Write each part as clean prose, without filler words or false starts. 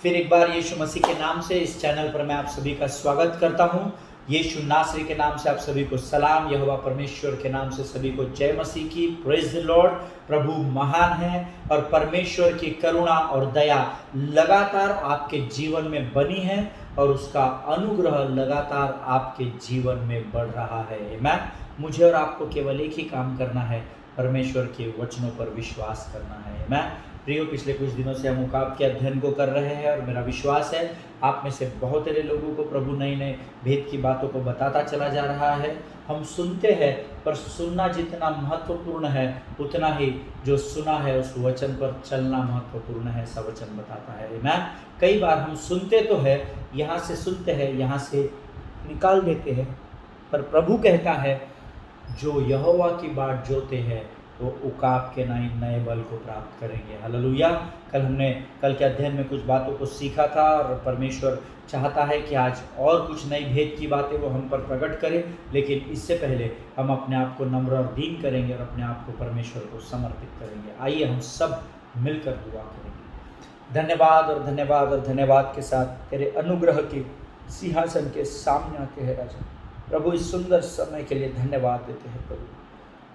फिर एक बार यीशु मसीह के नाम से इस चैनल पर मैं आप सभी का स्वागत करता हूँ। यीशु नासरी के नाम से आप सभी को सलाम। यहोवा परमेश्वर के नाम से सभी को जय मसीह की। Praise the Lord. प्रभु महान है और परमेश्वर की करुणा और दया लगातार आपके जीवन में बनी है और उसका अनुग्रह लगातार आपके जीवन में बढ़ रहा है। आमीन। मुझे और आपको केवल एक ही काम करना है, परमेश्वर के वचनों पर विश्वास करना है। आमीन। प्रियो, पिछले कुछ दिनों से हम उकाब के अध्ययन को कर रहे हैं और मेरा विश्वास है आप में से बहुत सारे लोगों को प्रभु नई नए भेद की बातों को बताता चला जा रहा है। हम सुनते हैं, पर सुनना जितना महत्वपूर्ण है उतना ही जो सुना है उस वचन पर चलना महत्वपूर्ण है। ऐसा वचन बताता है। आमीन। कई बार हम सुनते तो है, यहाँ से सुनते हैं, यहाँ से निकाल देते हैं, पर प्रभु कहता है जो यहोवा की बाट जोते हैं वो उकाब के नए बल को प्राप्त करेंगे। हालेलुया। कल के अध्ययन में कुछ बातों को सीखा था और परमेश्वर चाहता है कि आज और कुछ नई भेद की बातें वो हम पर प्रकट करें, लेकिन इससे पहले हम अपने आप को नम्र और दीन करेंगे और अपने आप को परमेश्वर को समर्पित करेंगे। आइए हम सब मिलकर दुआ करेंगे। धन्यवाद और धन्यवाद और धन्यवाद के साथ तेरे अनुग्रह के सिंहासन के सामने आते हैं राजा। प्रभु, इस सुंदर समय के लिए धन्यवाद देते हैं। प्रभु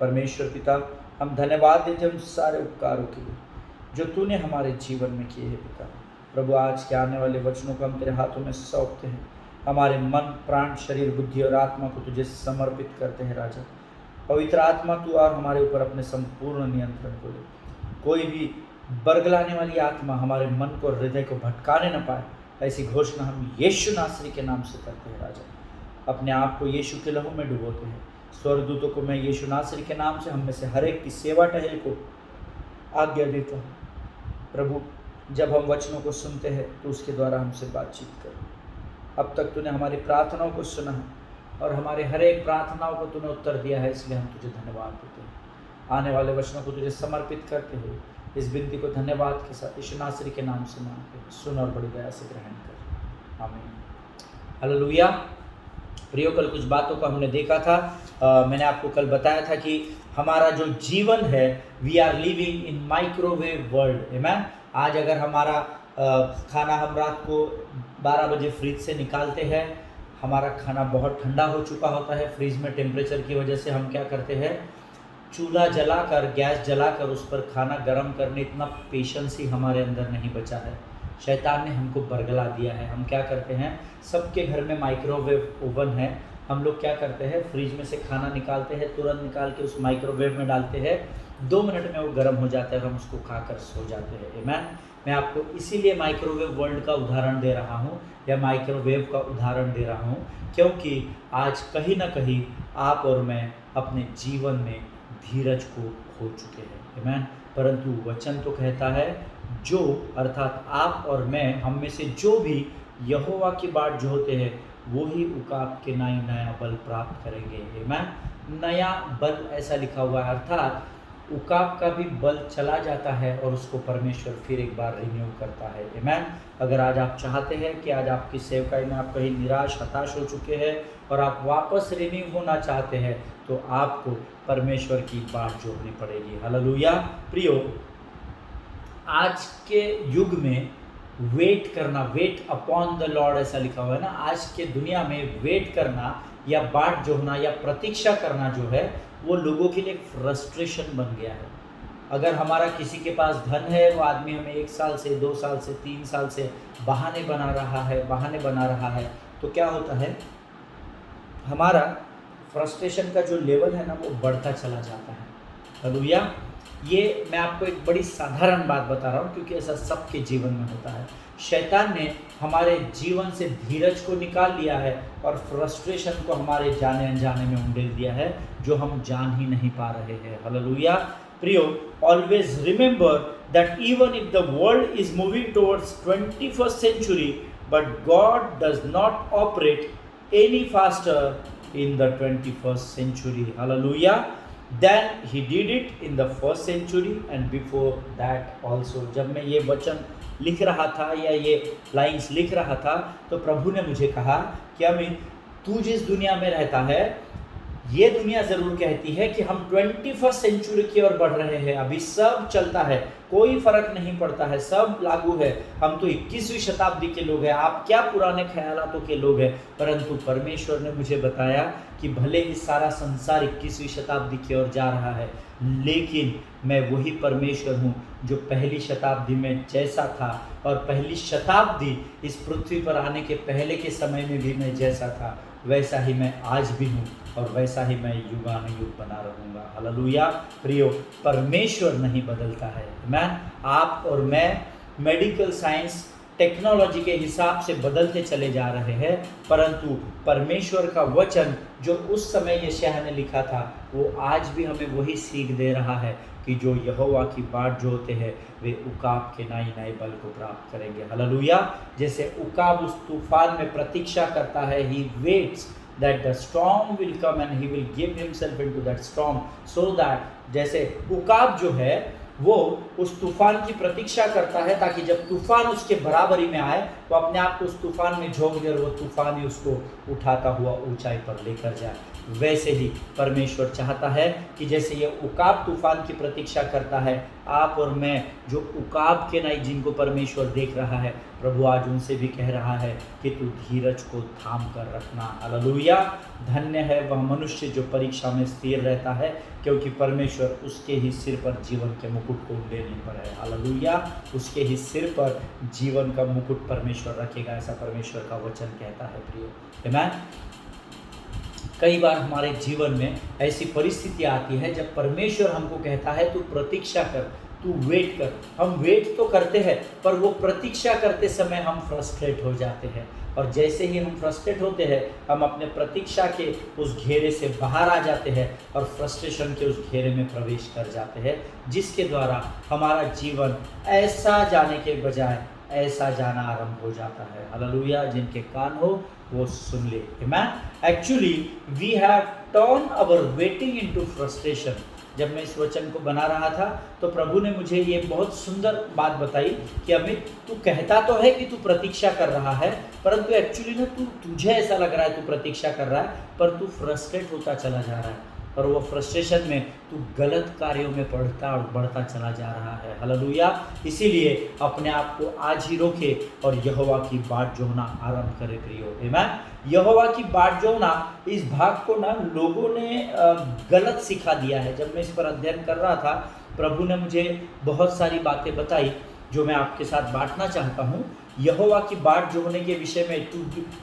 परमेश्वर पिता, हम धन्यवाद देते हैं उन सारे उपकारों के लिए जो तूने हमारे जीवन में किए हैं। पिता प्रभु, आज के आने वाले वचनों को हम तेरे हाथों में सौंपते हैं। हमारे मन, प्राण, शरीर, बुद्धि और आत्मा को तुझे समर्पित करते हैं राजा। पवित्र आत्मा, तू और हमारे ऊपर अपने संपूर्ण नियंत्रण को ले। कोई भी बरगलाने वाली आत्मा हमारे मन को, हृदय को भटकाने न पाए, ऐसी घोषणा हम यीशु नासरी के नाम से करते हैं राजा। अपने आप को यीशु के लहू में डुबोते हैं। स्वर्गदूतों को मैं यीशु नासरी के नाम से हम में से हर एक की सेवा टहल को आज्ञा देता हूँ। प्रभु, जब हम वचनों को सुनते हैं तो उसके द्वारा हमसे बातचीत कर। अब तक तूने हमारी प्रार्थनाओं को सुना है और हमारे हर एक प्रार्थनाओं को तूने उत्तर दिया है, इसलिए हम तुझे धन्यवाद देते हैं। आने वाले वचनों को तुझे समर्पित करते हुए इस विनती को धन्यवाद के साथ यीशु नासरी के नाम से मांगते हैं। सुन और बड़ी दया से ग्रहण कर। आमीन। हालेलुया। प्रियो, कल कुछ बातों को हमने देखा था। मैंने आपको कल बताया था कि हमारा जो जीवन है, we are living in microwave world. आमीन। आज अगर हमारा खाना हम रात को 12 बजे फ्रिज से निकालते हैं, हमारा खाना बहुत ठंडा हो चुका होता है। फ्रिज में टेम्परेचर की वजह से हम क्या करते हैं, चूल्हा जलाकर, गैस जलाकर उस पर खाना गर्म करने इतना पेशेंस ही हमारे अंदर नहीं बचा है। शैतान ने हमको बरगला दिया है। हम क्या करते हैं, सबके घर में माइक्रोवेव ओवन है। हम लोग क्या करते हैं, फ्रिज में से खाना निकालते हैं, तुरंत निकाल के उस माइक्रोवेव में डालते हैं, 2 मिनट में वो गर्म हो जाता है और हम उसको खाकर सो जाते हैं। आमीन। मैं आपको इसीलिए माइक्रोवेव वर्ल्ड का उदाहरण दे रहा हूँ या माइक्रोवेव का उदाहरण दे रहा हूँ, क्योंकि आज कहीं ना कहीं आप और मैं अपने जीवन में धीरज को खो चुके हैं। आमीन। परंतु वचन तो कहता है जो, अर्थात आप और मैं, हम में से जो भी यहोवा की बाट जोते हैं वो ही उकाब के नया बल प्राप्त करेंगे। आमीन। नया बल ऐसा लिखा हुआ है, अर्थात उकाब का भी बल चला जाता है और उसको परमेश्वर फिर एक बार रिन्यू करता है। आमीन। अगर आज आप चाहते हैं कि आज आपकी सेवकाई में आप कहीं निराश, हताश हो चुके हैं और आप वापस रिन्यू होना चाहते हैं, तो आपको परमेश्वर की बाट जोड़नी पड़ेगी। हालेलुया। प्रियो, आज के युग में वेट करना, वेट अपॉन द लॉर्ड ऐसा लिखा हुआ है ना। आज के दुनिया में वेट करना या बाट जोड़ना या प्रतीक्षा करना जो है वो लोगों के लिए फ्रस्ट्रेशन बन गया है। अगर हमारा किसी के पास धन है, वो आदमी हमें 1 साल से, 2 साल से, 3 साल से बहाने बना रहा है, तो क्या होता है, हमारा फ्रस्ट्रेशन का जो लेवल है ना वो बढ़ता चला जाता है। हालेलुया। ये मैं आपको एक बड़ी साधारण बात बता रहा हूँ क्योंकि ऐसा सबके जीवन में होता है। शैतान ने हमारे जीवन से धीरज को निकाल लिया है और फ्रस्ट्रेशन को हमारे जाने अनजाने में उंडेल दिया है, जो हम जान ही नहीं पा रहे हैं। हालेलुया। प्रियो, always remember that even if the world is moving towards 21st century, but God does not operate any faster in the 21st century. Hallelujah. Then he did it in the 1st century and before that also. जब मैं ये वचन लिख रहा था या ये lines लिख रहा था तो प्रभु ने मुझे कहा कि अमीन, तू जिस दुनिया में रहता है ये दुनिया जरूर कहती है कि हम 21st सेंचुरी की ओर बढ़ रहे हैं, अभी सब चलता है, कोई फर्क नहीं पड़ता है, सब लागू है, हम तो 21वीं शताब्दी के लोग हैं, आप क्या पुराने ख्यालातों के लोग हैं। परंतु परमेश्वर ने मुझे बताया कि भले ही सारा संसार 21वीं शताब्दी की ओर जा रहा है, लेकिन मैं वही परमेश्वर हूँ जो पहली शताब्दी में जैसा था, और पहली शताब्दी इस पृथ्वी पर आने के पहले के समय में भी मैं जैसा था, वैसा ही मैं आज भी हूँ, और वैसा ही मैं युगानुयुग बना रहूँगा। हालेलुया। प्रियो, परमेश्वर नहीं बदलता है। मैन, आप और मैं मेडिकल साइंस टेक्नोलॉजी के हिसाब से बदलते चले जा रहे हैं, परंतु परमेश्वर का वचन जो उस समय यशायाह ने लिखा था, वो आज भी हमें वही सीख दे रहा है कि जो यहोवा की बाट जो होते हैं वे उकाब के नए नए बल को प्राप्त करेंगे। हालेलुया। जैसे उकाब उस तूफान में प्रतीक्षा करता है, he waits that the storm will come and he will give himself into that storm, so that जैसे उकाब जो है वो उस तूफान की प्रतीक्षा करता है ताकि जब तूफान उसके बराबरी में आए वो अपने आप को उस तूफान में झोंक दे और वो तूफान ही उसको उठाता हुआ ऊंचाई पर लेकर जाए। वैसे ही परमेश्वर चाहता है कि जैसे ये उकाब तूफान की प्रतीक्षा करता है, आप और मैं जो उकाब के नहीं जिनको परमेश्वर देख रहा है, प्रभु आज उनसे भी कह रहा है कि तू धीरज को थाम कर रखना। हालेलुया। धन्य है वह मनुष्य जो परीक्षा में स्थिर रहता है, क्योंकि परमेश्वर उसके ही सिर पर जीवन के मुकुट को लेने पर है। हालेलुया। उसके ही सिर पर जीवन का मुकुट परमेश्वर रखेगा, ऐसा परमेश्वर का वचन कहता है। प्रियो, आमीन। कई बार हमारे जीवन में ऐसी परिस्थिति आती है जब परमेश्वर हमको कहता है तू प्रतीक्षा कर, तू वेट कर। हम वेट तो करते हैं, पर वो प्रतीक्षा करते समय हम फ्रस्ट्रेट हो जाते हैं, और जैसे ही हम फ्रस्ट्रेट होते हैं हम अपने प्रतीक्षा के उस घेरे से बाहर आ जाते हैं और फ्रस्ट्रेशन के उस घेरे में प्रवेश कर जाते हैं, जिसके द्वारा हमारा जीवन ऐसा जाने के बजाय ऐसा जाना आरंभ हो जाता है। हालेलुया। जिनके कान हो वो सुन ले। आमीन। Actually we have turn our waiting into frustration. जब मैं इस वचन को बना रहा था तो प्रभु ने मुझे ये बहुत सुंदर बात बताई कि अमित, तू कहता तो है कि तू प्रतीक्षा कर रहा है, परंतु एक्चुअली ना तुझे ऐसा लग रहा है तू प्रतीक्षा कर रहा है, पर तू फ्रस्ट्रेट होता चला जा रहा है, और वो फ्रस्ट्रेशन में तू गलत कार्यों में बढ़ता चला जा रहा है। हालेलुया। इसीलिए अपने आप को आज ही रोके और यहोवा की बाट जोहना आरंभ करे। प्रियो, आमीन। यहोवा की बाट जोहना, इस भाग को ना लोगों ने गलत सिखा दिया है। जब मैं इस पर अध्ययन कर रहा था, प्रभु ने मुझे बहुत सारी बातें बताई जो मैं आपके साथ बांटना चाहता हूँ। यहोवा की बाट जो होने के विषय में,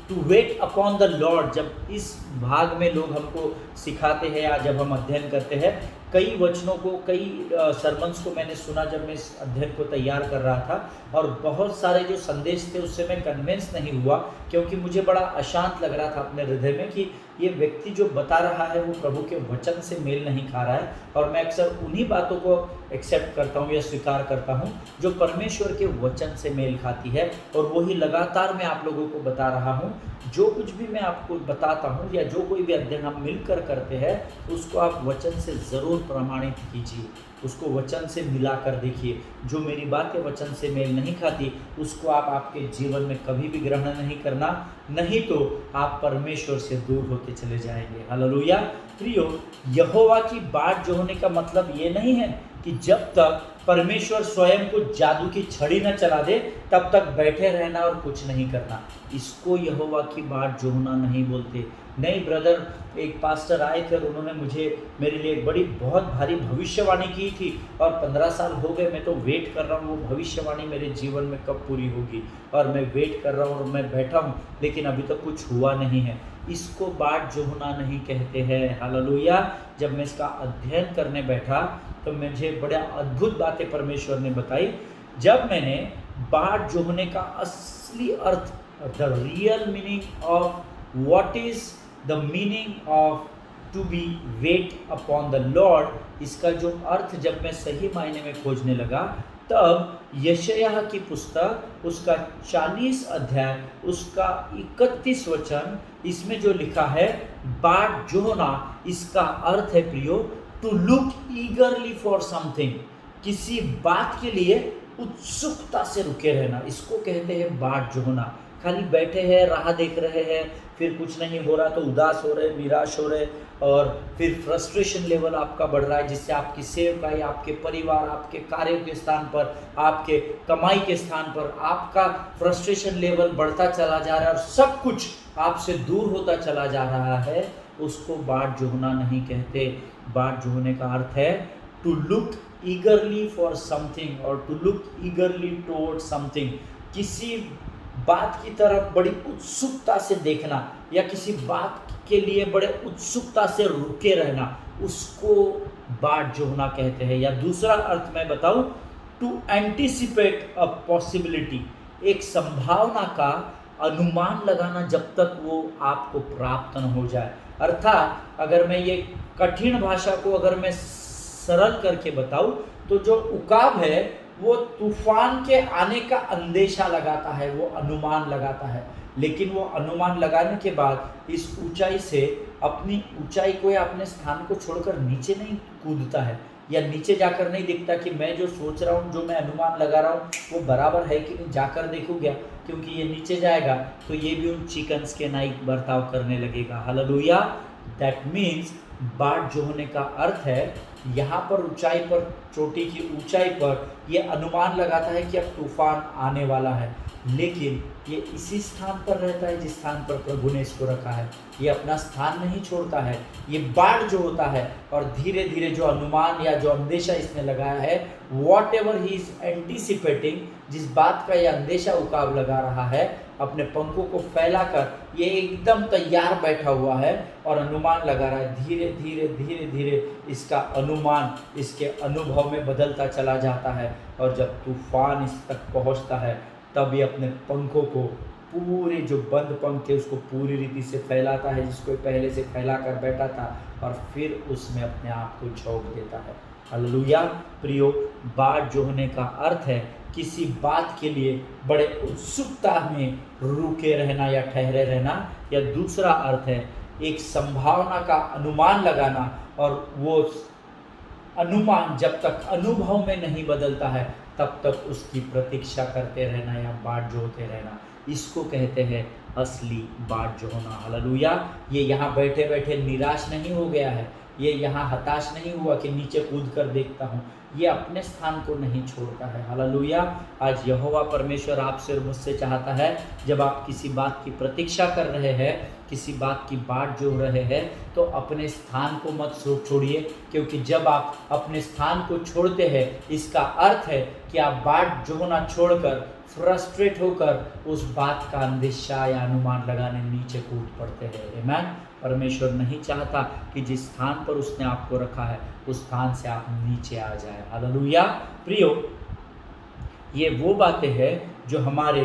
to wait upon the Lord, जब इस भाग में लोग हमको सिखाते हैं या जब हम अध्ययन करते हैं, कई वचनों को, कई सरमन्स को मैंने सुना जब मैं इस अध्ययन को तैयार कर रहा था, और बहुत सारे जो संदेश थे उससे मैं कन्विंस नहीं हुआ, क्योंकि मुझे बड़ा अशांत लग रहा था अपने हृदय में कि ये व्यक्ति जो बता रहा है वो प्रभु के वचन से मेल नहीं खा रहा है। और मैं अक्सर उन्हीं बातों को एक्सेप्ट करता हूँ या स्वीकार करता हूँ जो परमेश्वर के वचन से मेल खाती है, और वही लगातार मैं आप लोगों को बता रहा हूँ। जो कुछ भी मैं आपको बताता हूँ या जो कोई भी अध्ययन हम मिलकर करते हैं, उसको आप वचन से ज़रूर प्रमाणित कीजिए, उसको वचन से मिलाकर देखिए। जो मेरी बातें वचन से मेल नहीं खाती उसको आप आपके जीवन में कभी भी ग्रहण नहीं करना, नहीं तो आप परमेश्वर से दूर होते चले जाएंगे। हालेलुया। प्रियो, यहोवा की बाट जो होने का मतलब ये नहीं है कि जब तक परमेश्वर स्वयं को जादू की छड़ी न चला दे तब तक बैठे रहना और कुछ नहीं करना। इसको यहोवा की बाट जो होना नहीं बोलते। नहीं ब्रदर, एक पास्टर आए थे और उन्होंने मेरे लिए एक बहुत भारी भविष्यवाणी की थी, और 15 साल हो गए मैं तो वेट कर रहा हूँ वो भविष्यवाणी मेरे जीवन में कब पूरी होगी, और मैं वेट कर रहा हूँ और मैं बैठा हूँ, लेकिन अभी तक कुछ हुआ नहीं है। इसको बाट जो होना नहीं कहते हैं। हालेलुया। जब मैं इसका अध्ययन करने बैठा तो मुझे बड़ा अद्भुत बातें परमेश्वर ने बताई। जब मैंने बाट जो होने का असली अर्थ, the real meaning of what is the meaning of to be wait upon the lord, इसका जो अर्थ जब मैं सही मायने में खोजने लगा, तब यशायाह की पुस्तक उसका 40 अध्याय उसका 31 वचन, इसमें जो लिखा है बाट जो होना, इसका अर्थ है प्रियो, to look eagerly for something, किसी बात के लिए उत्सुकता से रुके रहना, इसको कहते हैं बाट जो होना। खाली बैठे हैं, राह देख रहे हैं, फिर कुछ नहीं हो रहा तो उदास हो रहे, निराश हो रहे, और फिर फ्रस्ट्रेशन लेवल आपका बढ़ रहा है, जिससे आपकी सेवकाई, आपके परिवार, आपके कार्यों के स्थान पर, आपके कमाई के स्थान पर आपका फ्रस्ट्रेशन लेवल बढ़ता चला जा रहा है और सब कुछ आपसे दूर होता चला जा रहा है, उसको बाट जोहना नहीं कहते। बाट जोहने का अर्थ है to look eagerly for something और to look eagerly toward something. किसी बात की तरफ बड़ी उत्सुकता से देखना या किसी बात के लिए बड़े उत्सुकता से रुके रहना, उसको बाट जोहना कहते हैं। या दूसरा अर्थ मैं बताऊं, टू एंटिसिपेट अ पॉसिबिलिटी, एक संभावना का अनुमान लगाना जब तक वो आपको प्राप्त न हो जाए। अर्थात अगर मैं ये कठिन भाषा को अगर मैं सरल करके बताऊं तो जो उकाब है वो तूफान के आने का अंदेशा लगाता है, वो अनुमान लगाता है, लेकिन वो अनुमान लगाने के बाद इस ऊंचाई से अपनी ऊंचाई को या अपने स्थान को छोड़कर नीचे नहीं कूदता है, या नीचे जाकर नहीं देखता कि मैं जो सोच रहा हूँ, जो मैं अनुमान लगा रहा हूँ वो बराबर है कि नहीं, जाकर देखूँ क्या, क्योंकि ये नीचे जाएगा तो ये भी उन चिकन्स के नाइक बर्ताव करने लगेगा। हालेलुया। दैट मीन्स बाट जोहने का अर्थ है यहाँ पर ऊंचाई पर, चोटी की ऊंचाई पर ये अनुमान लगाता है कि अब तूफान आने वाला है, लेकिन ये इसी स्थान पर रहता है जिस स्थान पर प्रभु ने इसको रखा है। ये अपना स्थान नहीं छोड़ता है। ये बाढ़ जो होता है और धीरे धीरे जो अनुमान या जो अंदेशा इसने लगाया है, what ever he is anticipating, जिस बात का यह अंदेशा उकाब लगा रहा है, अपने पंखों को फैलाकर ये एकदम तैयार बैठा हुआ है और अनुमान लगा रहा है। धीरे धीरे धीरे धीरे इसका अनुमान इसके अनुभव में बदलता चला जाता है, और जब तूफान इस तक पहुंचता है तब ये अपने पंखों को, पूरे जो बंद पंख थे उसको पूरी रीति से फैलाता है, जिसको पहले से फैला कर बैठा था, और फिर उसमें अपने आप को झोंक देता है। हालेलुया। प्रियो, बाट जोहने का अर्थ है किसी बात के लिए बड़े उत्सुकता में रुके रहना या ठहरे रहना, या दूसरा अर्थ है एक संभावना का अनुमान लगाना, और वो अनुमान जब तक अनुभव में नहीं बदलता है तब तक उसकी प्रतीक्षा करते रहना या बाट जोहते रहना। इसको कहते हैं असली बाट जोहना। हालेलुया। ये यहाँ बैठे बैठे निराश नहीं हो गया है, ये यहाँ हताश नहीं हुआ कि नीचे कूद कर देखता हूँ, ये अपने स्थान को नहीं छोड़ता है। हालेलुया। आज यहोवा परमेश्वर आपसे और मुझसे चाहता है, जब आप किसी बात की प्रतीक्षा कर रहे हैं, किसी बात की बाट जोह रहे हैं, तो अपने स्थान को मत छोड़िए, क्योंकि जब आप अपने स्थान को छोड़ते हैं इसका अर्थ है कि आप बाट जोहना छोड़कर फ्रस्ट्रेट होकर उस बात का अंदेशा या अनुमान लगाने नीचे कूद पड़ते हैं। आमीन। परमेश्वर नहीं चाहता कि जिस स्थान पर उसने आपको रखा है उस स्थान से आप नीचे आ जाए। हालेलुया। प्रियो, ये वो बातें हैं जो हमारे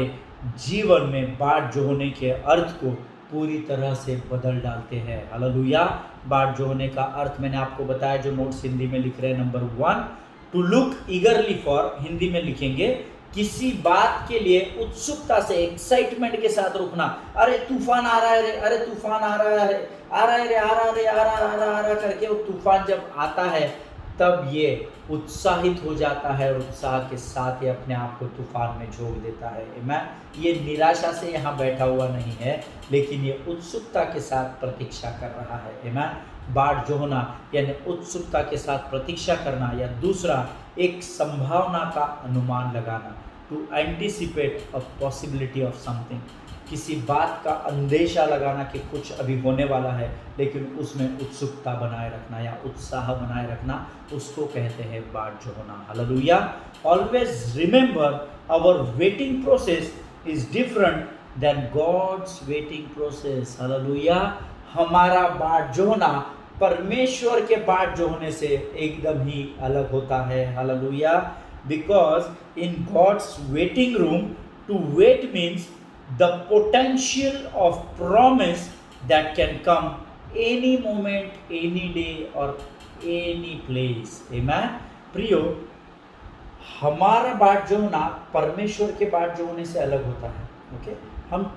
जीवन में बाट जोहने के अर्थ को पूरी तरह से बदल डालते हैं। हालेलुया। बाट जोहने का अर्थ मैंने आपको बताया, जो नोट्स हिंदी में लिख रहे हैं। Number 1, to look eagerly for, Hindi में लिखेंगे किसी बात के लिए उत्सुकता से, एक्साइटमेंट के साथ रुकना। अरे तूफान आ रहा है रे, अरे तूफान आ रहा है, अरे आ रहा है रे, आ रहा रे, आ रहा करके वो तूफान जब आता है तब ये उत्साहित हो जाता है और उत्साह के साथ ये अपने आप को तूफान में झोंक देता है। आमीन। ये निराशा से यहाँ बैठा हुआ नहीं है, लेकिन ये उत्सुकता के साथ प्रतीक्षा कर रहा है। आमीन। बाट जोहना यानी उत्सुकता के साथ प्रतीक्षा करना, या दूसरा एक संभावना का अनुमान लगाना, to anticipate a possibility of something, किसी बात का अंदेशा लगाना कि कुछ अभी होने वाला है, लेकिन उसमें उत्सुकता बनाए रखना या उत्साह बनाए रखना, उसको कहते हैं बाट जोहना। Hallelujah. Always remember our waiting process is different than God's waiting process. Hallelujah. हमारा बाट जोहना परमेश्वर के बाट जोहने से एकदम ही अलग होता है। हालेलुया। Because in God's waiting room, to wait means the potential of promise that can come any moment, any day or any place. Amen. प्रियो, हमारा बाट जोहना परमेश्वर के बाट जोहने से अलग होता है। ओके, हम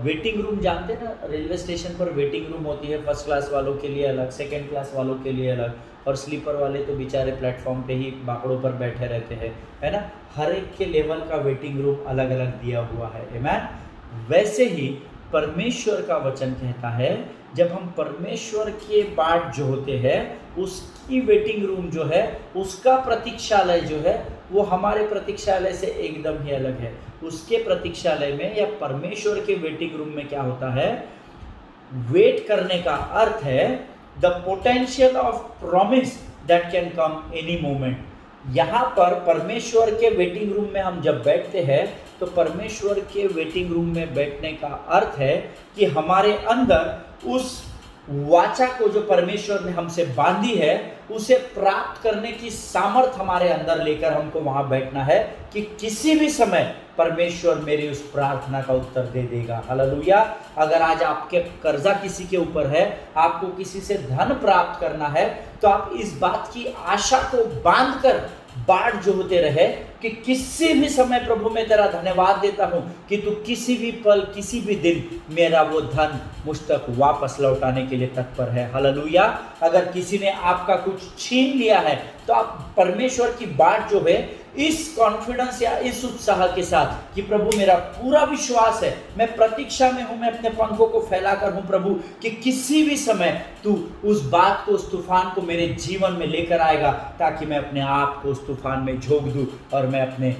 वेटिंग रूम जानते हैं ना, रेलवे स्टेशन पर वेटिंग रूम होती है, फर्स्ट क्लास वालों के लिए अलग, सेकंड क्लास वालों के लिए अलग, और स्लीपर वाले तो बेचारे प्लेटफॉर्म पे ही बाकड़ों पर बैठे रहते हैं, है ना। हर एक के लेवल का वेटिंग रूम अलग अलग दिया हुआ है। आमीन। वैसे ही परमेश्वर का वचन कहता है जब हम परमेश्वर के बाट जो होते हैं उसकी वेटिंग रूम जो है, उसका प्रतीक्षालय जो है, वो हमारे प्रतीक्षालय से एकदम ही अलग है। उसके प्रतीक्षालय में या परमेश्वर के वेटिंग रूम में क्या होता है, वेट करने का अर्थ है the potential of promise that can come any moment. यहाँ पर परमेश्वर के वेटिंग रूम में हम जब बैठते हैं तो परमेश्वर के वेटिंग रूम में बैठने का अर्थ है कि हमारे अंदर उस वाचा को जो परमेश्वर ने हमसे बांधी है उसे प्राप्त करने की सामर्थ हमारे अंदर लेकर हमको वहां बैठना है कि किसी भी समय परमेश्वर मेरी उस प्रार्थना का उत्तर दे देगा। हालेलुया। अगर आज आपके कर्जा किसी के ऊपर है, आपको किसी से धन प्राप्त करना है, तो आप इस बात की आशा को बांधकर बाट जो होते रहे कि किसी भी समय प्रभु मैं तेरा धन्यवाद देता हूं कि तू किसी भी पल किसी भी दिन मेरा वो धन मुझ तक वापस लौटाने के लिए तत्पर है। हालेलुया। अगर किसी ने आपका कुछ छीन लिया है तो आप परमेश्वर की बाट जो है इस कॉन्फिडेंस या इस उत्साह के साथ कि प्रभु मेरा पूरा विश्वास है, मैं प्रतीक्षा में हूं, मैं अपने पंखों को फैलाकर हूं प्रभु कि किसी भी समय तू उस बात को, उस तूफान को मेरे जीवन में लेकर आएगा ताकि मैं अपने आप को उस तूफान में झोंक दूं और मैं अपने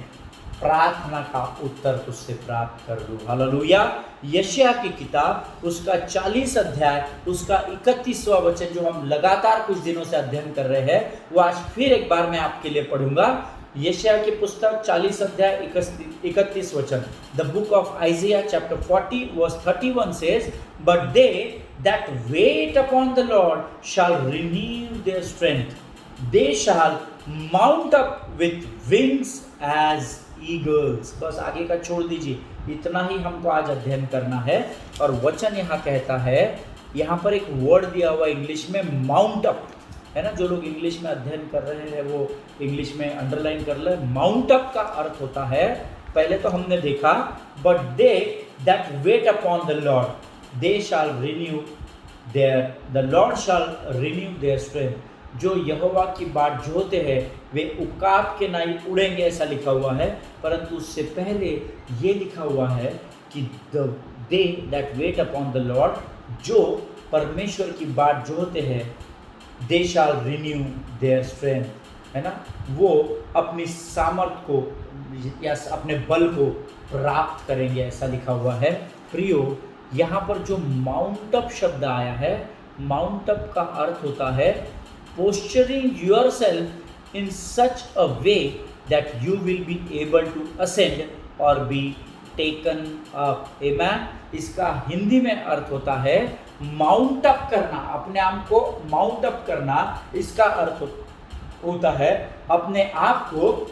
प्रार्थना का उत्तर तुझसे प्राप्त कर दूं। हालेलुया। यशायाह की किताब उसका 40 अध्याय उसका 31वां वचन जो हम लगातार कुछ दिनों से अध्ययन कर रहे हैं वो आज फिर एक बार मैं आपके लिए पढ़ूंगा। यशायाह की पुस्तक 40 अध्याय 31 वचन। The book of Isaiah chapter 40 verse 31 says, but they that wait upon the Lord shall renew their strength, they shall mount up with wings as eagles। बस आगे का छोड़ दीजिए, इतना ही हमको आज अध्ययन करना है। और वचन यहाँ कहता है, यहाँ पर एक वर्ड दिया हुआ इंग्लिश में माउंट अप है ना। जो लोग इंग्लिश में अध्ययन कर रहे हैं वो इंग्लिश में अंडरलाइन कर ले। माउंट अप का अर्थ होता है, पहले तो हमने देखा, but they that wait upon the Lord they shall renew their, the Lord shall renew their strength. जो यहोवा की बाट जोते हैं वे उकाब के नाई उड़ेंगे, ऐसा लिखा हुआ है। परंतु उससे पहले ये लिखा हुआ है कि they that wait upon the lord, जो परमेश्वर की बाट जोते हैं, they shall renew their strength, है ना। वो अपनी सामर्थ को या अपने बल को प्राप्त करेंगे, ऐसा लिखा हुआ है। प्रियो, यहाँ पर जो माउंट अप शब्द आया है, माउंट अप का अर्थ होता है posturing yourself in such a way that you will be able to ascend और बी टेकन अप। आमेन। इसका हिंदी में अर्थ होता है माउंट अप करना, अपने आप को माउंट अप करना। इसका अर्थ होता है अपने आप को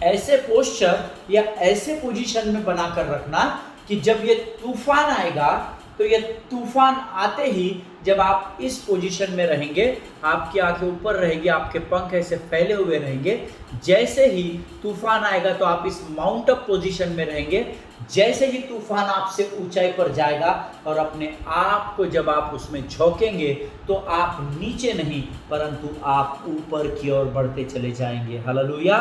ऐसे पोस्चर या ऐसे पोजीशन में बनाकर रखना कि जब ये तूफान आएगा तो ये तूफान आते ही जब आप इस पोजीशन में रहेंगे, आपकी आंखें ऊपर रहेगी, आपके पंख ऐसे फैले हुए रहेंगे, जैसे ही तूफान आएगा तो आप इस माउंट अप पोजीशन में रहेंगे। जैसे ही तूफान आपसे ऊंचाई पर जाएगा और अपने आप को जब आप उसमें झोंकेंगे तो आप नीचे नहीं परंतु आप ऊपर की ओर बढ़ते चले जाएंगे। हालेलुया।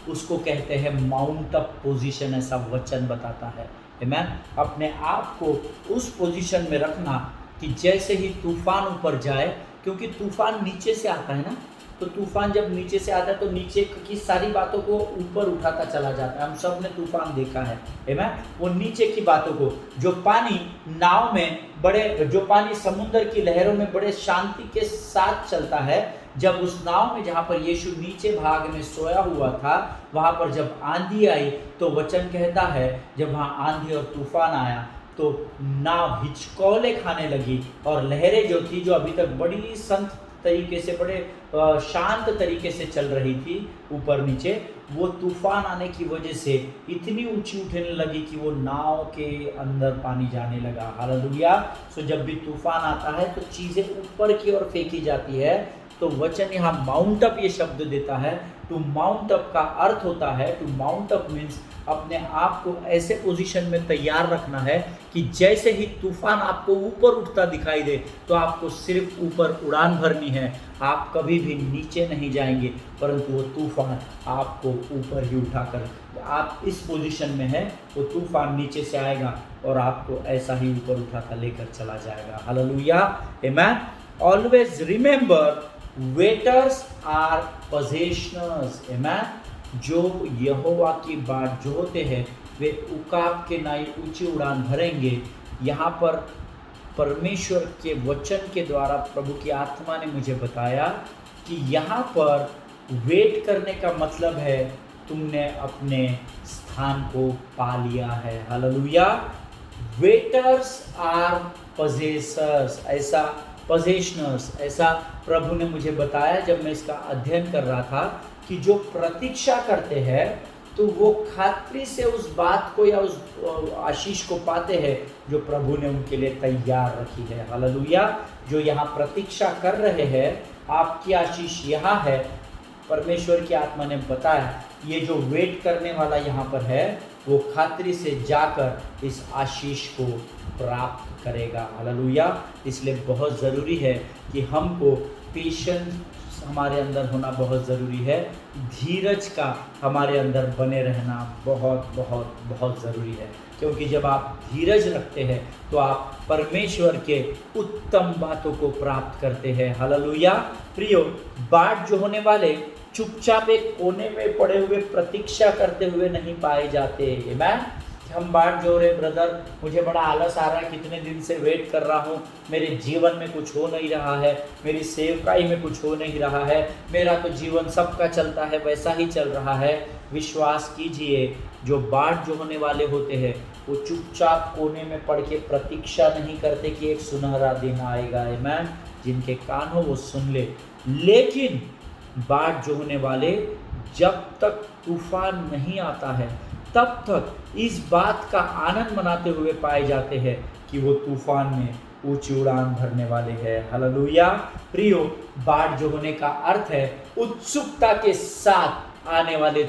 उसको कहते हैं माउंट अप पोजीशन, ऐसा वचन बताता है। आमेन। अपने आप को उस पोजीशन में रखना कि जैसे ही तूफान ऊपर जाए, क्योंकि तूफान नीचे से आता है ना, तो तूफान जब नीचे से आता है तो नीचे की सारी बातों को ऊपर उठाता चला जाता है। हम सब ने तूफान देखा है आमेन। वो नीचे की बातों को, जो पानी नाव में बड़े, जो पानी समुद्र की लहरों में बड़े शांति के साथ चलता है, जब उस नाव में जहाँ पर यीशु नीचे भाग में सोया हुआ था, वहाँ पर जब आंधी आई तो वचन कहता है जब वहाँ आंधी और तूफान आया तो नाव हिचकोले खाने लगी और लहरें जो थी, जो अभी तक बड़ी संत तरीके से, बड़े शांत तरीके से चल रही थी ऊपर नीचे, वो तूफान आने की वजह से इतनी ऊंची उठने लगी कि वो नाव के अंदर पानी जाने लगा। हालेलुया। सो जब भी तूफान आता है तो चीज़ें ऊपर की ओर फेंकी जाती है। तो वचन यहाँ माउंट अप ये शब्द देता है। टू माउंट अप का अर्थ होता है, टू माउंट अप मीन्स अपने आप को ऐसे पोजीशन में तैयार रखना है कि जैसे ही तूफान आपको ऊपर उठता दिखाई दे तो आपको सिर्फ ऊपर उड़ान भरनी है। आप कभी भी नीचे नहीं जाएंगे, परंतु वो तूफान आपको ऊपर ही उठाकर, आप इस पोजीशन में है, वो तूफान नीचे से आएगा और आपको ऐसा ही ऊपर उठाकर लेकर चला जाएगा। Hallelujah, amen. Always remember waiters are possessioners, amen. जो यहोवा की बाट जो होते हैं वे उकाब के नाई ऊंची उड़ान भरेंगे। यहाँ पर परमेश्वर के वचन के द्वारा प्रभु की आत्मा ने मुझे बताया कि यहाँ पर वेट करने का मतलब है तुमने अपने स्थान को पा लिया है। हालेलुया। वेटर्स आर पोजेसर्स, ऐसा पोजेशनर्स, ऐसा प्रभु ने मुझे बताया जब मैं इसका अध्ययन कर रहा था कि जो प्रतीक्षा करते हैं तो वो खातिर से उस बात को या उस आशीष को पाते हैं जो प्रभु ने उनके लिए तैयार रखी है। हालेलुया। जो यहाँ प्रतीक्षा कर रहे हैं, आपकी आशीष यहाँ है। परमेश्वर की आत्मा ने बताया ये जो वेट करने वाला यहाँ पर है वो खातिर से जाकर इस आशीष को प्राप्त करेगा। हालेलुया। इसलिए बहुत ज़रूरी है कि हमको पेशेंस हमारे अंदर होना बहुत ज़रूरी है। धीरज का हमारे अंदर बने रहना बहुत बहुत बहुत ज़रूरी है, क्योंकि जब आप धीरज रखते हैं तो आप परमेश्वर के उत्तम बातों को प्राप्त करते हैं। हालेलुया। प्रियो, बाट जो होने वाले चुपचाप एक कोने में पड़े हुए प्रतीक्षा करते हुए नहीं पाए जाते। आमेन। हम बाट जो रहे, ब्रदर मुझे बड़ा आलस आ रहा है, कितने दिन से वेट कर रहा हूँ, मेरे जीवन में कुछ हो नहीं रहा है, मेरी सेवकाई में कुछ हो नहीं रहा है, मेरा तो जीवन सबका चलता है वैसा ही चल रहा है। विश्वास कीजिए, जो बाट जो होने वाले होते हैं वो चुपचाप कोने में पड़ के प्रतीक्षा नहीं करते कि एक सुनहरा दिन आएगा। आमेन। जिनके कान हो वो सुन ले। लेकिन बाट जो होने वाले जब तक तूफान नहीं आता है तब तक इस बात का आनंद मनाते हुए पाए जाते हैं कि वो तूफान में ऊंची उड़ान भरने वाले हैं। हालेलुया। प्रियो, बाट जो होने का अर्थ है उत्सुकता के साथ आने वाले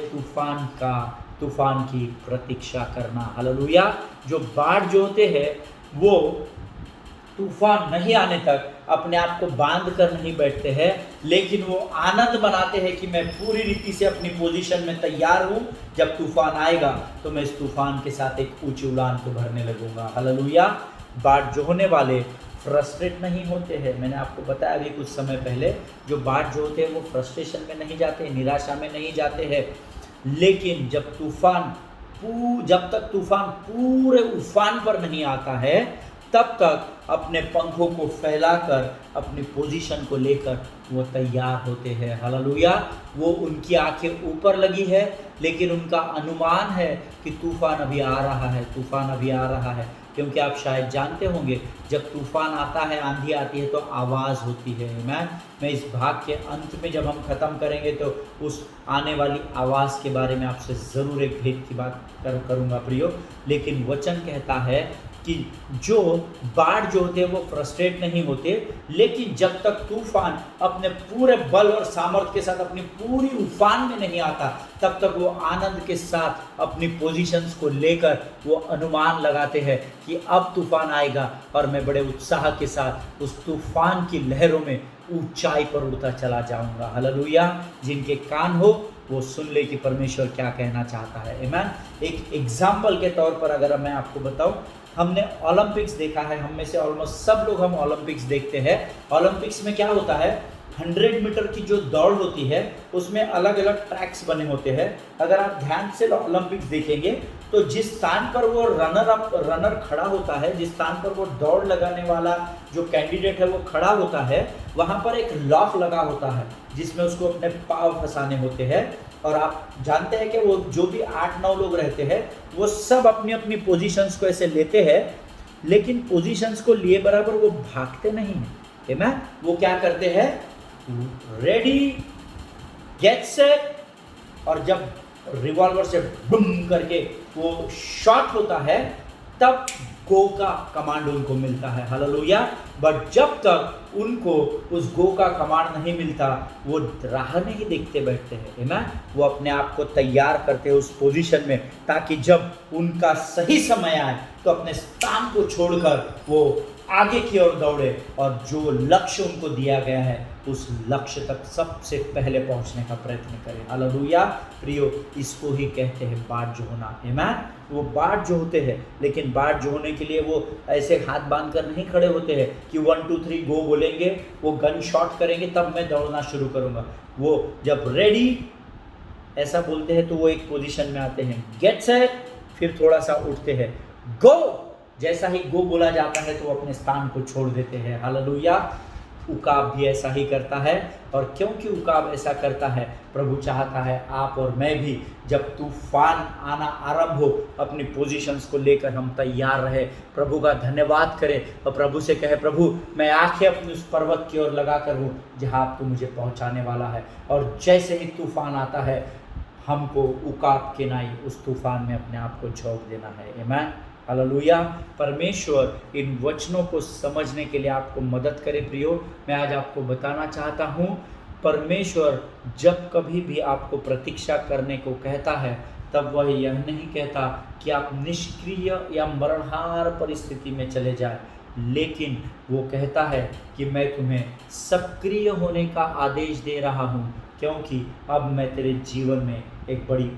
तूफान की प्रतीक्षा करना। हालेलुया। जो बाट जो होते हैं वो तूफान नहीं आने तक अपने आप को बांध कर नहीं बैठते हैं, लेकिन वो आनंद मनाते हैं कि मैं पूरी रीति से अपनी पोजीशन में तैयार हूँ। जब तूफान आएगा तो मैं इस तूफान के साथ एक ऊंची उड़ान को भरने लगूंगा। हालेलुया। बाट जो होने वाले फ्रस्ट्रेट नहीं होते हैं। मैंने आपको बताया अभी कुछ समय पहले, जो बाट जो होते हैं वो फ्रस्ट्रेशन में नहीं जाते, निराशा में नहीं जाते हैं। लेकिन जब तक तूफान पूरे उफान पर नहीं आता है तब तक अपने पंखों को फैलाकर अपनी पोजीशन को लेकर वो तैयार होते हैं। हालेलुया। वो उनकी आंखें ऊपर लगी है, लेकिन उनका अनुमान है कि तूफान अभी आ रहा है, तूफान अभी आ रहा है। क्योंकि आप शायद जानते होंगे जब तूफान आता है, आंधी आती है तो आवाज़ होती है। मैं इस भाग के अंत में जब हम ख़त्म करेंगे तो उस आने वाली आवाज़ के बारे में आपसे ज़रूर एक भेद की बात करूँगा प्रियो। लेकिन वचन कहता है कि जो बाढ़ जो होते हैं वो फ्रस्ट्रेट नहीं होते, लेकिन जब तक तूफान अपने पूरे बल और सामर्थ्य के साथ अपनी पूरी उफान में नहीं आता तब तक वो आनंद के साथ अपनी पोजीशंस को लेकर वो अनुमान लगाते हैं कि अब तूफान आएगा और मैं बड़े उत्साह के साथ उस तूफान की लहरों में ऊंचाई पर उड़ता चला जाऊंगा। हालेलुया। जिनके कान हो वो सुन ले कि परमेश्वर क्या कहना चाहता है। आमेन। एक एग्जाम्पल के तौर पर अगर मैं आपको बताऊं, हमने ओलंपिक्स देखा है, हम में से ऑलमोस्ट सब लोग हम ओलंपिक्स देखते हैं। ओलंपिक्स में क्या होता है, 100 मीटर की जो दौड़ होती है उसमें अलग अलग ट्रैक्स बने होते हैं। अगर आप ध्यान से ओलंपिक्स देखेंगे तो जिस स्थान पर वो रनर खड़ा होता है, जिस स्थान पर वो दौड़ लगाने वाला जो कैंडिडेट है वो खड़ा होता है, वहाँ पर एक लॉक लगा होता है जिसमें उसको अपने पाँव फंसाने होते हैं। और आप जानते हैं कि वो जो भी 8-9 लोग रहते हैं वो सब अपनी अपनी पोजीशंस को ऐसे लेते हैं, लेकिन पोजीशंस को लिए बराबर वो भागते नहीं हैं। आमेन। वो क्या करते हैं, रेडी गेट सेट, और जब रिवॉल्वर से बूम करके वो शॉट होता है तब गो का कमांड उनको मिलता है, हालेलुया। बट जब तक उनको उस गो का कमांड नहीं मिलता, वो राह नहीं देखते बैठते हैं, आमीन। वो अपने आप को तैयार करते हैं उस पोजीशन में, ताकि जब उनका सही समय आए तो अपने स्थान को छोड़कर वो आगे की ओर दौड़े और जो लक्ष्य उनको दिया गया है उस लक्ष्य तक सबसे पहले पहुंचने का प्रयत्न करें, हालेलुया। प्रियो, इसको ही कहते हैं बाट जो होना, आमीन। वो बाट जो होते हैं, लेकिन बाट जो होने के लिए वो ऐसे हाथ बांध कर नहीं खड़े होते हैं कि 1 2 3 गो बोलेंगे, वो गन शॉट करेंगे तब मैं दौड़ना शुरू करूंगा। वो जब रेडी ऐसा बोलते हैं तो वो एक पोजीशन में आते हैं, गेट सेट, फिर थोड़ा सा उठते हैं, गो। जैसा ही गो बोला जाता है तो वो अपने स्थान को छोड़ देते हैं, हालेलुया। उकाब भी ऐसा ही करता है, और क्योंकि उकाब ऐसा करता है, प्रभु चाहता है आप और मैं भी जब तूफान आना आरंभ हो, अपनी पोजीशंस को लेकर हम तैयार रहे, प्रभु का धन्यवाद करें और प्रभु से कहे, प्रभु मैं आंखें अपनी उस पर्वत की ओर लगा कर हूँ जहाँ आप तो मुझे पहुँचाने वाला है। और जैसे ही तूफान आता है, हमको उकाब के नाई उस तूफान में अपने आप को झोंक देना है, आमीन, हालेलुया। परमेश्वर इन वचनों को समझने के लिए आपको मदद करे। प्रियो, मैं आज आपको बताना चाहता हूँ, परमेश्वर जब कभी भी आपको प्रतीक्षा करने को कहता है, तब वह यह नहीं कहता कि आप निष्क्रिय या मरणहार परिस्थिति में चले जाए, लेकिन वो कहता है कि मैं तुम्हें सक्रिय होने का आदेश दे रहा हूँ, क्योंकि अब मैं तेरे जीवन में एक बड़ी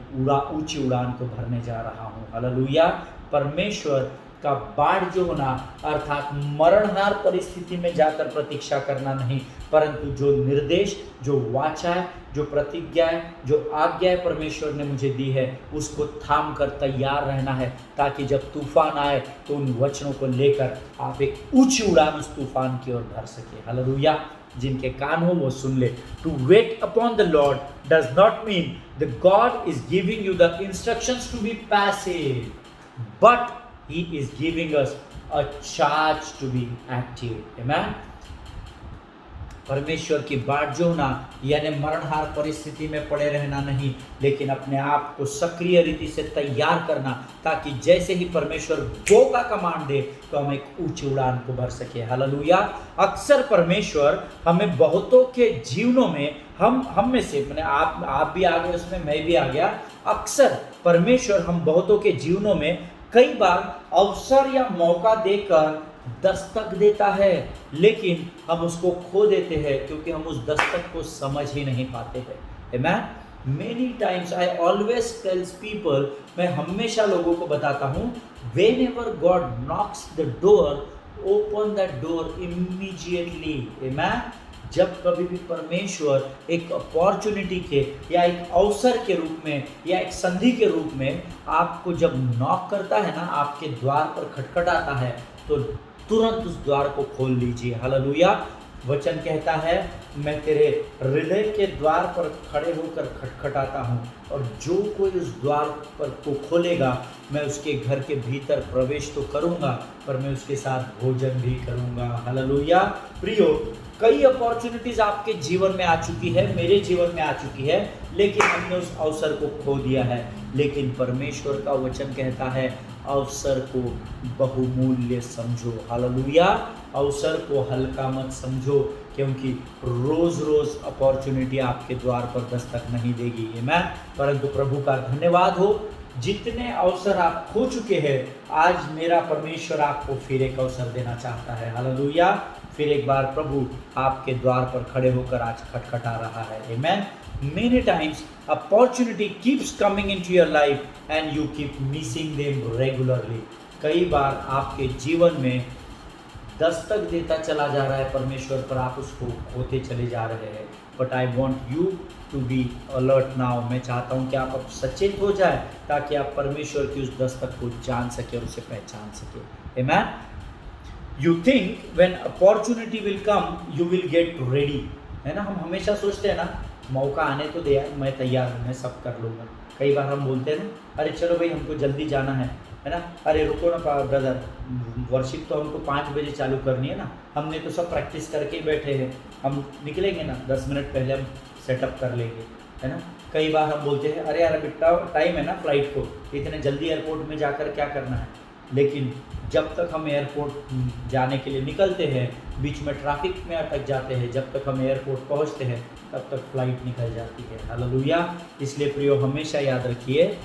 ऊंची उड़ान को भरने जा रहा हूँ, हालेलुया। परमेश्वर का बाट जो होना अर्थात मरणहार परिस्थिति में जाकर प्रतीक्षा करना नहीं, परंतु जो निर्देश, जो वाचा है, जो प्रतिज्ञा है, जो आज्ञा परमेश्वर ने मुझे दी है, उसको थाम कर तैयार रहना है, ताकि जब तूफान आए तो उन वचनों को लेकर आप एक ऊंची उड़ान उस तूफान की ओर भर सके, हालेलुया। जिनके कान हो वो सुन ले। To wait upon the Lord does not mean the God is giving you the instructions to be passive, but he is giving us a charge to be active, amen। परमेश्वर की बाट जो होना यानी मरणहार परिस्थिति में पड़े रहना नहीं, लेकिन अपने आप को सक्रिय रीति से तैयार करना, ताकि जैसे ही परमेश्वर गो का कमांड दे तो हम एक ऊंची उड़ान को भर सके, हालेलुया। अक्सर परमेश्वर हमें बहुतों के जीवनों में, हम में से मैंने आप भी आ गए उसमें, मैं भी आ गया, अक्सर परमेश्वर हम बहुतों के जीवनों में कई बार अवसर या मौका देकर दस्तक देता है, लेकिन हम उसको खो देते हैं क्योंकि हम उस दस्तक को समझ ही नहीं पाते हैं, आमीन। Many times I always tells people, मैं हमेशा लोगों को बताता हूँ, whenever God Knox the door, open that door immediately, आमीन। जब कभी भी परमेश्वर एक अपॉर्चुनिटी के या एक अवसर के रूप में या एक संधि के रूप में आपको जब नॉक करता है ना, आपके द्वार पर खटखटाता है, तो तुरंत उस द्वार को खोल लीजिए, हालेलुया। वचन कहता है, मैं तेरे हृदय के द्वार पर खड़े होकर खटखटाता हूँ, और जो कोई उस द्वार पर को खोलेगा, मैं उसके घर के भीतर प्रवेश तो करूँगा, पर मैं उसके साथ भोजन भी करूँगा, हालेलुया। प्रियो, कई अपॉर्चुनिटीज आपके जीवन में आ चुकी है, मेरे जीवन में आ चुकी है, लेकिन हमने उस अवसर को खो दिया है। लेकिन परमेश्वर का वचन कहता है, अवसर को बहुमूल्य समझो, हालेलुया। अवसर को हल्का मत समझो, क्योंकि रोज रोज अपॉर्चुनिटी आपके द्वार पर दस्तक नहीं देगी, आमीन। परंतु प्रभु का धन्यवाद हो, जितने अवसर आप खो चुके हैं, आज मेरा परमेश्वर आपको फिर एक अवसर देना चाहता है, हालेलुया। फिर एक बार प्रभु आपके द्वार पर खड़े होकर आज खटखटा रहा है, आमीन। Many times opportunity keeps coming into your life and you keep missing them regularly। कई बार आपके जीवन में दस्तक देता चला जा रहा है परमेश्वर, पर आप उसको खोते चले जा रहे हैं। But I want you to be alert now. मैं चाहता हूँ कि आप अब सचेत हो जाए, ताकि आप परमेश्वर की उस दस्तक को जान सके और उसे पहचान सके, आमीन। You think when opportunity will come you will get ready, है ना। हम हमेशा सोचते हैं ना, मौका आने तो दे यार, मैं तैयार हूँ, मैं सब कर लूँगा। कई बार हम बोलते हैं ना, अरे चलो भाई हमको जल्दी जाना है ना, अरे रुको ना ब्रदर, वर्शिप तो हमको 5 बजे चालू करनी है ना, हमने तो सब प्रैक्टिस करके ही बैठे हैं, हम निकलेंगे ना 10 मिनट पहले हम सेटअप कर लेंगे, है ना। कई बार हम बोलते हैं, अरे यार बेटा टाइम है ना फ्लाइट को, इतने जल्दी एयरपोर्ट में जाकर क्या करना है। लेकिन जब तक हम एयरपोर्ट जाने के लिए निकलते हैं, बीच में ट्रैफिक में अटक जाते हैं, जब तक हम एयरपोर्ट पहुंचते हैं तब तक फ्लाइट निकल जाती है। हालेलुया। इसलिए प्रियो, हमेशा याद रखिए,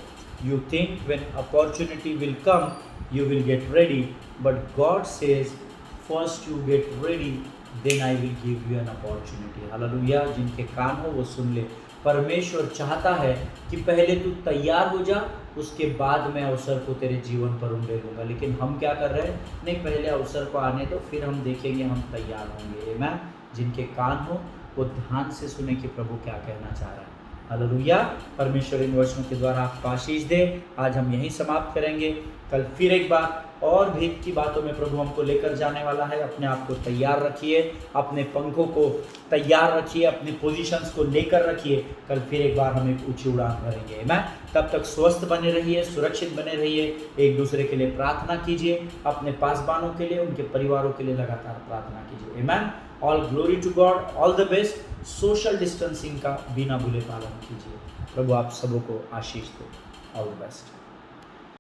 you think when opportunity will come you will get ready, but God says first you get ready then I will give you an opportunity. हालेलुया। जिनके कान हो वो सुन ले। परमेश्वर चाहता है कि पहले तू तैयार हो जा, उसके बाद मैं अवसर को तेरे जीवन पर उंडेलूंगा। लेकिन हम क्या कर रहे हैं, नहीं, पहले अवसर को आने दो, फिर हम देखेंगे, हम तैयार होंगे। आमीन। जिनके कान हो वो ध्यान से सुने कि प्रभु क्या कहना चाह रहा है। हालेलुया। परमेश्वर इन वचनों के द्वारा आपको आशीष दे। आज हम यहीं समाप्त करेंगे। कल फिर एक बार और भेद की बातों में प्रभु हमको लेकर जाने वाला है। अपने आप को तैयार रखिए, अपने पंखों को तैयार रखिए, अपने पोजीशंस को लेकर रखिए। कल फिर एक बार हम एक ऊंची उड़ान भरेंगे। आमीन। तब तक स्वस्थ बने रहिए, सुरक्षित बने रहिए, एक दूसरे के लिए प्रार्थना कीजिए, अपने पासबानों के लिए, उनके परिवारों के लिए लगातार प्रार्थना कीजिए। Amen. All glory to God, all the best. Social distancing का बिना भूले पालन कीजिए। प्रभु आप सबों को आशीष दे। All the best.